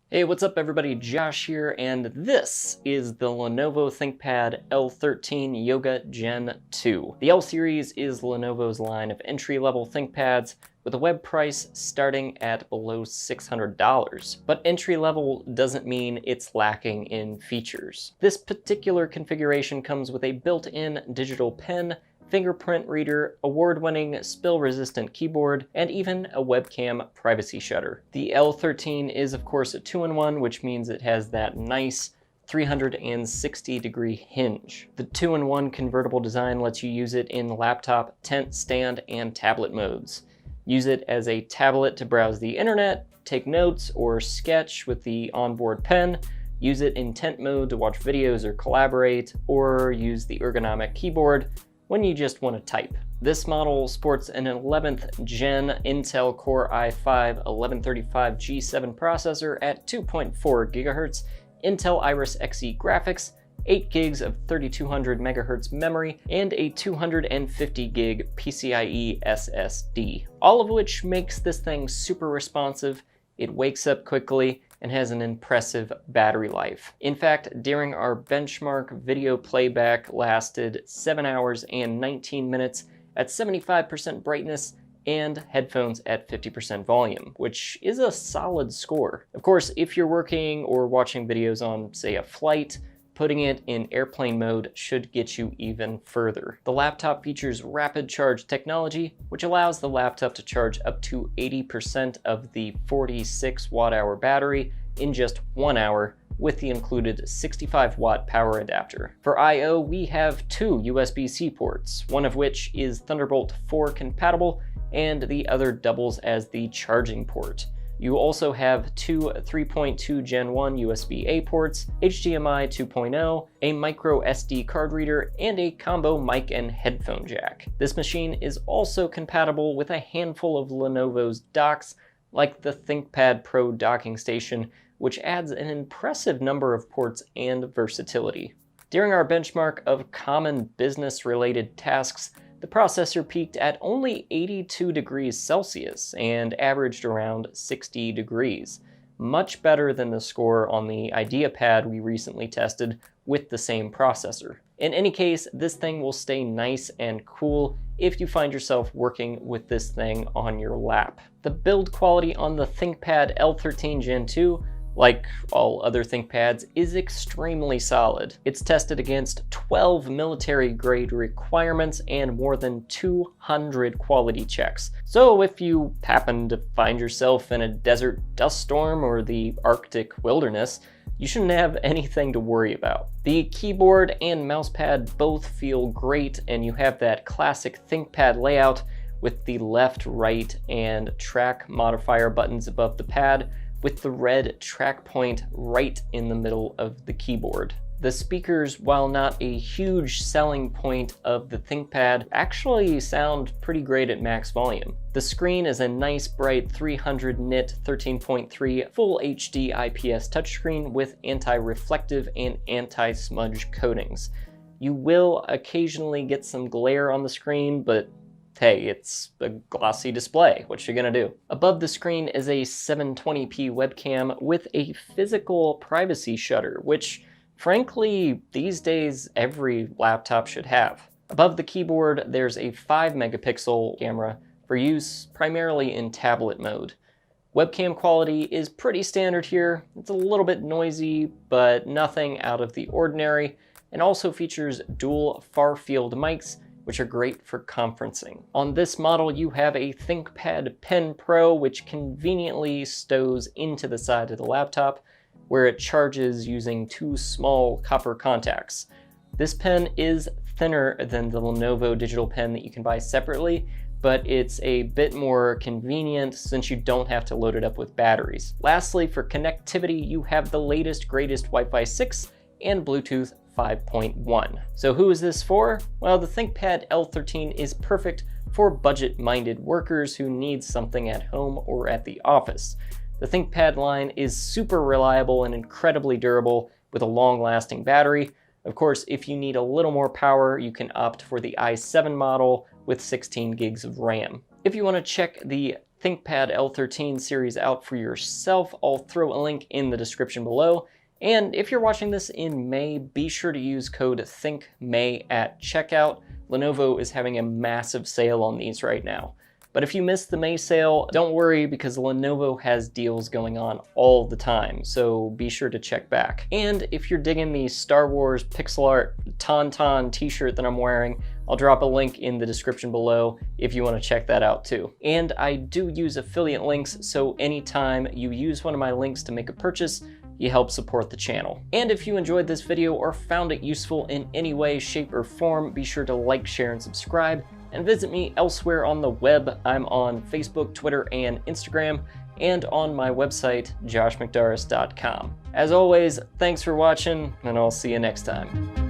Hey, what's up everybody? Josh here, and this is the Lenovo ThinkPad L13 Yoga Gen 2. The L series is Lenovo's line of entry-level ThinkPads with a web price starting at below $600. But entry-level doesn't mean it's lacking in features. This particular configuration comes with a built-in digital pen, fingerprint reader, award-winning spill-resistant keyboard, and even a webcam privacy shutter. The L13 is of course a 2-in-1, which means it has that nice 360-degree hinge. The 2-in-1 convertible design lets you use it in laptop, tent, stand, and tablet modes. Use it as a tablet to browse the internet, take notes, or sketch with the onboard pen. Use it in tent mode to watch videos or collaborate, or use the ergonomic keyboard when you just want to type. This model sports an 11th gen Intel Core i5 1135G7 processor at 2.4 GHz, Intel Iris Xe graphics, 8 gigs of 3200 MHz memory, and a 250 gig PCIe SSD. All of which makes this thing super responsive, it wakes up quickly, and has an impressive battery life. In fact, during our benchmark, video playback lasted 7 hours and 19 minutes at 75% brightness and headphones at 50% volume, which is a solid score. Of course, if you're working or watching videos on, say, a flight, putting it in airplane mode should get you even further. The laptop features rapid charge technology, which allows the laptop to charge up to 80% of the 46 watt-hour battery in just 1 hour with the included 65 watt power adapter. For I/O, we have 2 USB-C ports, one of which is Thunderbolt 4 compatible, and the other doubles as the charging port. You also have 2 3.2 Gen 1 USB-A ports, HDMI 2.0, a micro SD card reader, and a combo mic and headphone jack. This machine is also compatible with a handful of Lenovo's docks, like the ThinkPad Pro docking station, which adds an impressive number of ports and versatility. During our benchmark of common business-related tasks, the processor peaked at only 82 degrees Celsius and averaged around 60 degrees. Much better than the score on the IdeaPad we recently tested with the same processor. In any case, this thing will stay nice and cool if you find yourself working with this thing on your lap. The build quality on the ThinkPad L13 Gen 2, like all other ThinkPads, is extremely solid. It's tested against 12 military-grade requirements and more than 200 quality checks. So if you happen to find yourself in a desert dust storm or the Arctic wilderness, you shouldn't have anything to worry about. The keyboard and mousepad both feel great, and you have that classic ThinkPad layout with the left, right, and track modifier buttons above the pad, with the red track point right in the middle of the keyboard. The speakers, while not a huge selling point of the ThinkPad, actually sound pretty great at max volume. The screen is a nice bright 300 nit 13.3 Full HD IPS touchscreen with anti-reflective and anti-smudge coatings. You will occasionally get some glare on the screen, but hey, it's a glossy display. What you gonna do? Above the screen is a 720p webcam with a physical privacy shutter, which frankly, these days every laptop should have. Above the keyboard, there's a 5-megapixel camera for use primarily in tablet mode. Webcam quality is pretty standard here. It's a little bit noisy, but nothing out of the ordinary, and also features dual far-field mics, which are great for conferencing. On this model, you have a ThinkPad Pen Pro, which conveniently stows into the side of the laptop, where it charges using 2 small copper contacts. This pen is thinner than the Lenovo digital pen that you can buy separately, but it's a bit more convenient since you don't have to load it up with batteries. Lastly, for connectivity, you have the latest, greatest Wi-Fi 6 and Bluetooth 5.1. So who is this for? Well, the ThinkPad L13 is perfect for budget-minded workers who need something at home or at the office. The ThinkPad line is super reliable and incredibly durable with a long-lasting battery. Of course, if you need a little more power, you can opt for the i7 model with 16 gigs of RAM. If you want to check the ThinkPad L13 series out for yourself, I'll throw a link in the description below. And if you're watching this in May, be sure to use code ThinkMay at checkout. Lenovo is having a massive sale on these right now. But if you missed the May sale, don't worry because Lenovo has deals going on all the time, so be sure to check back. And if you're digging the Star Wars pixel art Tauntaun t-shirt that I'm wearing, I'll drop a link in the description below if you want to check that out too. And I do use affiliate links, so anytime you use one of my links to make a purchase, you help support the channel. And if you enjoyed this video or found it useful in any way, shape, or form, be sure to like, share, and subscribe. And visit me elsewhere on the web. I'm on Facebook, Twitter, and Instagram, and on my website, joshmcdoris.com. As always, thanks for watching, and I'll see you next time.